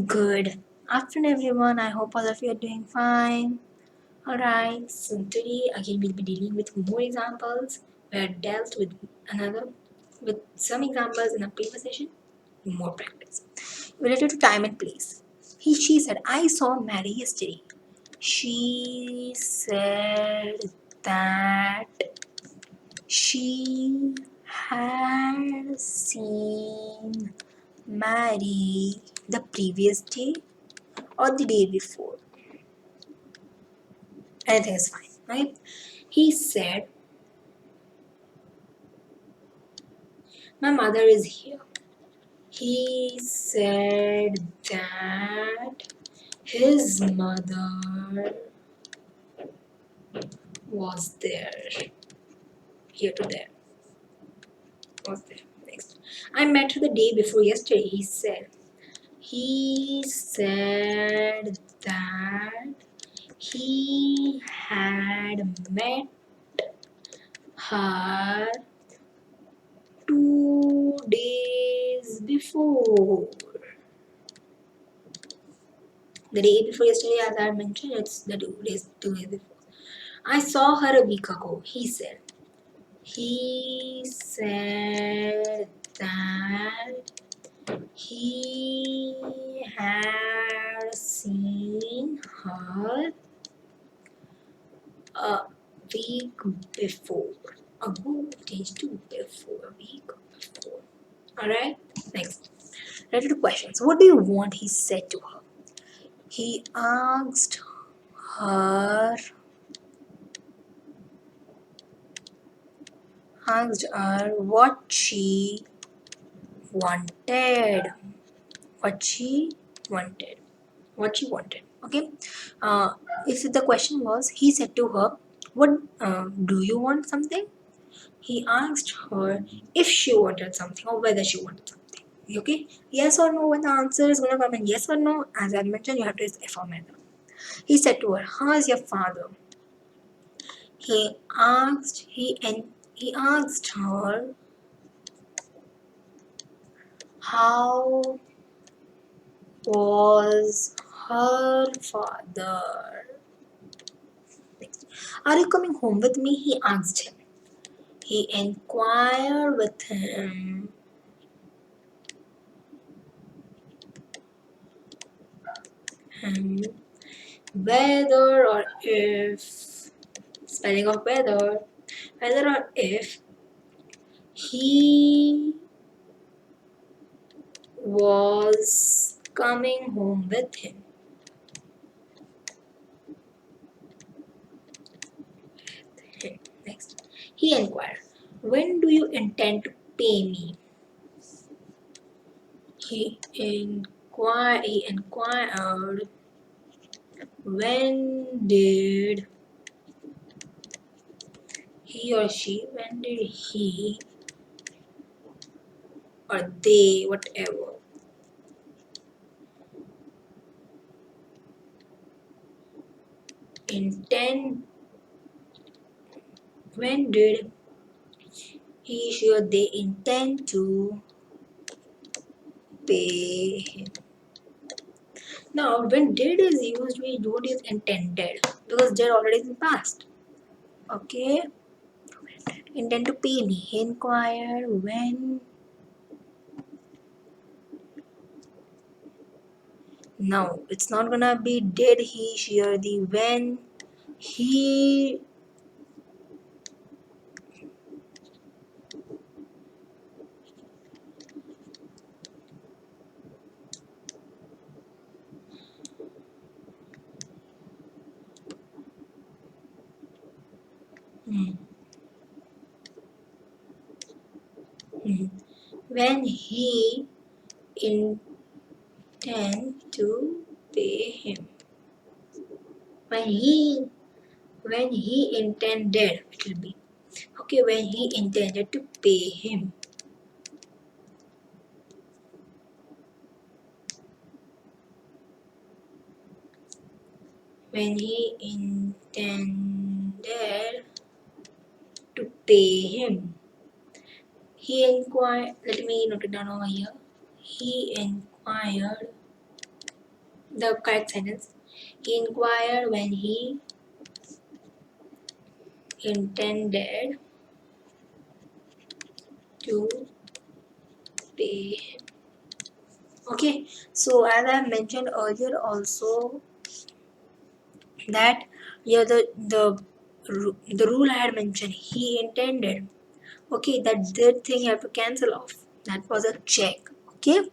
Good afternoon, everyone. I hope all of you are doing fine. Alright, so today again we'll be dealing with more examples. We had dealt with some examples in a previous session. More practice related to time and place. She said, I saw Mary yesterday. She said that she had seen Mary the previous day or the day before. Anything is fine, right? He said, my mother is here. He said that his mother was there. Here to there. Was there. Next. I met her the day before yesterday, he said. He said that he had met her 2 days before. The day before yesterday, as I mentioned, it's the 2 days before. I saw her a week ago, he said. He said that he had seen her a week before. Ago changed to before, a week before. Alright, next. Related to questions. What do you want? He said to her. He asked her what she wanted. What she wanted. What she wanted. Okay. If the question was, he said to her, "What do you want something?" He asked her if she wanted something or whether she wanted something. Okay. Yes or no. When the answer is gonna come in yes or no, as I mentioned, you have to use affirmative. He said to her, "How is your father?" He asked her how was her father. Next. Are you coming home with me? He asked him. He inquired with him whether or if, spelling of whether or if he was coming home with him. Next. He inquired, when do you intend to pay me? He inquired, when did when did he or they, whatever, intend, when did he, she or they intend to pay him? Now, when did is used, we don't use intended because did already is in past. Okay, intend to pay me. Inquire when. No, it's not gonna be did he, she, or the when he. When he intend to pay him. When he intended, it will be. Okay, when he intended to pay him. When he intended to pay him. He inquired, let me note it down over here. He inquired The correct sentence. He inquired when he intended to pay him. Okay, so as I mentioned earlier also that yeah the rule I had mentioned he intended. Okay, that thing you have to cancel off. That was a check. Okay,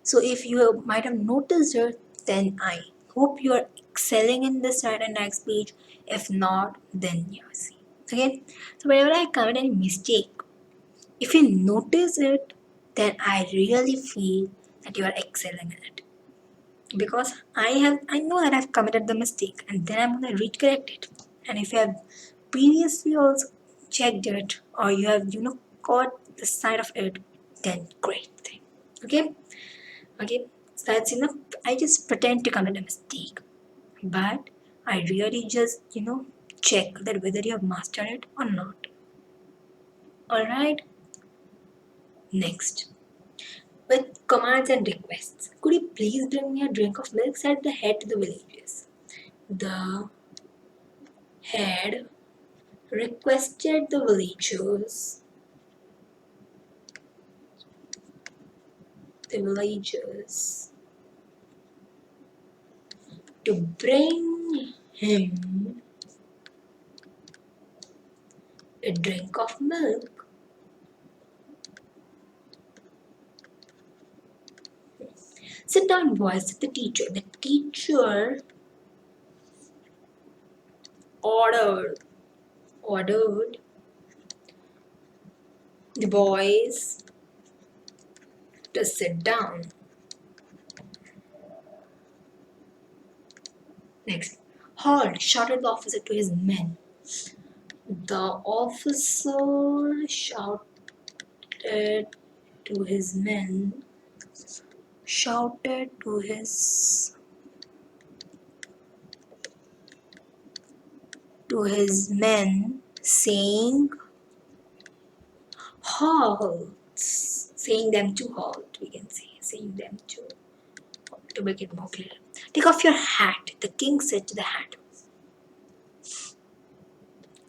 so if you might have noticed it, then I hope you are excelling in this right and next page. If not, then yeah, see. Okay, so whenever I commit any mistake, if you notice it, then I really feel that you are excelling in it. Because I know that I've committed the mistake and then I'm gonna recorrect it. And if you have previously also checked it or you have caught the sign of it, then great thing. Okay? Okay, so that's enough. I just pretend to commit a mistake. But I really just check that whether you have mastered it or not. Alright? Next. With commands and requests. Could you please bring me a drink of milk? Said the head to the villagers. The head requested the villagers to bring him a drink of milk. Sit down, boys, said the teacher. The teacher ordered the boys to sit down. Next. Halt, shouted the officer to his men. The officer shouted to his men, shouted to his men, saying, halt, saying them to halt, we can say, saying them to make it more clear. Take off your hat, the king said to the hat.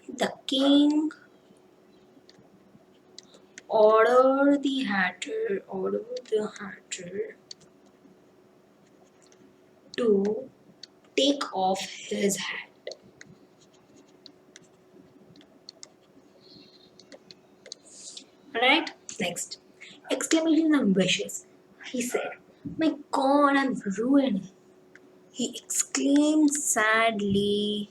The king ordered the hatter to take off his hat. Alright, next. Exclamations and wishes. He said, my God, I'm ruined. He exclaimed sadly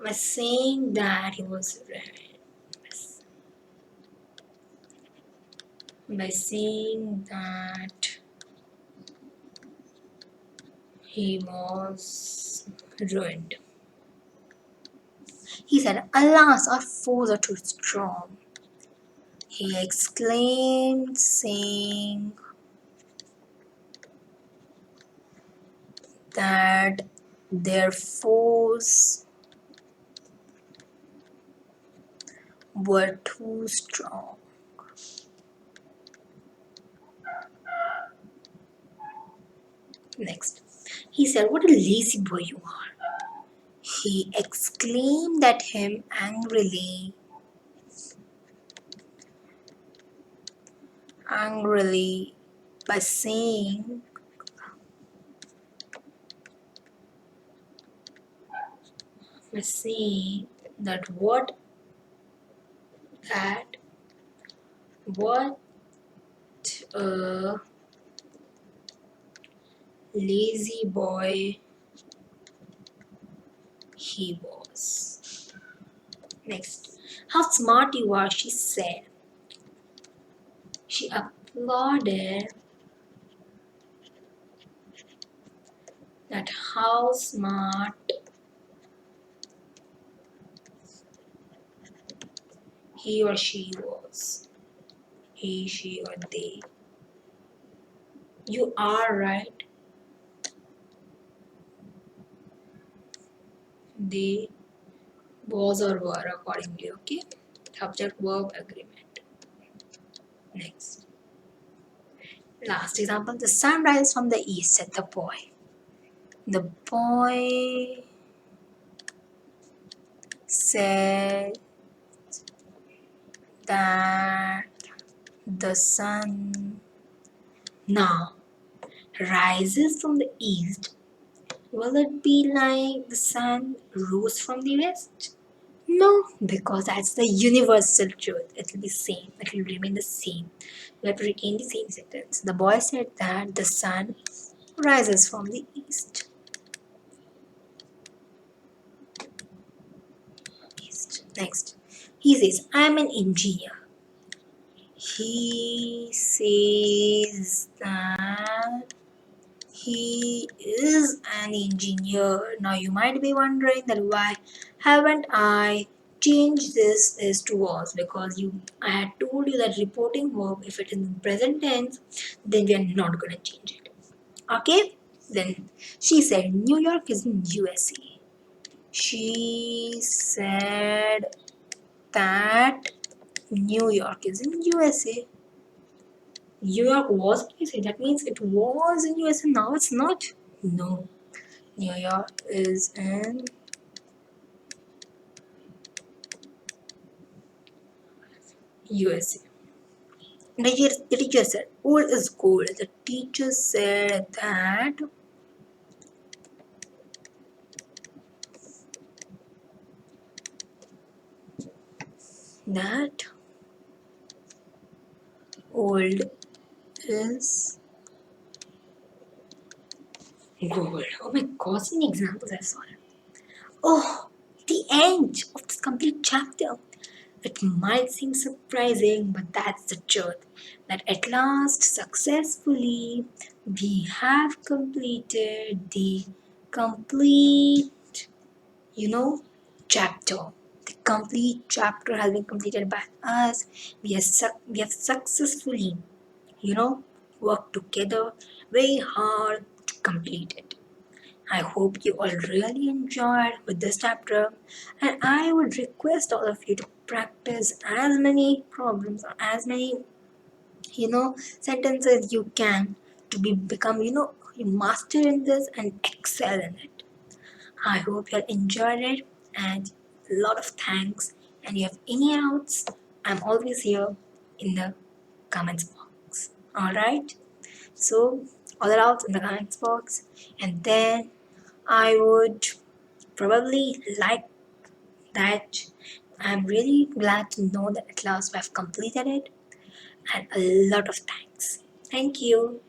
by saying that he was ruined. By saying that he was ruined. He said, alas, our foes are too strong. He exclaimed, saying that their foes were too strong. Next, he said, what a lazy boy you are. He exclaimed at him angrily by saying that that what a lazy boy he was. Next, how smart you are, she said. She applauded that how smart he or she was. He, she, or they. You are right. They was or were accordingly. Okay. Subject verb agreement. Next. Last example. The sun rises from the east, said the boy. The boy said that the sun now rises from the east. Will it be like the sun rose from the west? No, because that's the universal truth. It will be same. It will remain the same. We have to retain the same sentence. The boy said that the sun rises from the east. East. Next. He says, I am an engineer. He says that he is an engineer. Now you might be wondering that why haven't I changed this is to was, because I had told you that reporting verb, if it is in present tense, then we are not gonna change it. Okay? Then she said New York is in USA. She said that New York is in USA. New York was in USA. That means it was in USA. Now it's not. No. New York is in USA. The teacher said, old is gold. The teacher said that old is gold. Oh my god, so many examples I saw. Oh, the end of this complete chapter. It might seem surprising, but that's the truth. That at last, successfully, we have completed the complete, chapter. The complete chapter has been completed by us. We have successfully, worked together very hard to complete it. I hope you all really enjoyed with this chapter, and I would request all of you to practice as many problems or as many sentences you can to become you master in this and excel in it. I hope you all enjoyed it, and a lot of thanks. And you have any doubts, I'm always here in the comments box. All right, so all the doubts in the comments box, and then I would probably like that. I'm really glad to know that at last we have completed it, and a lot of thanks. Thank you.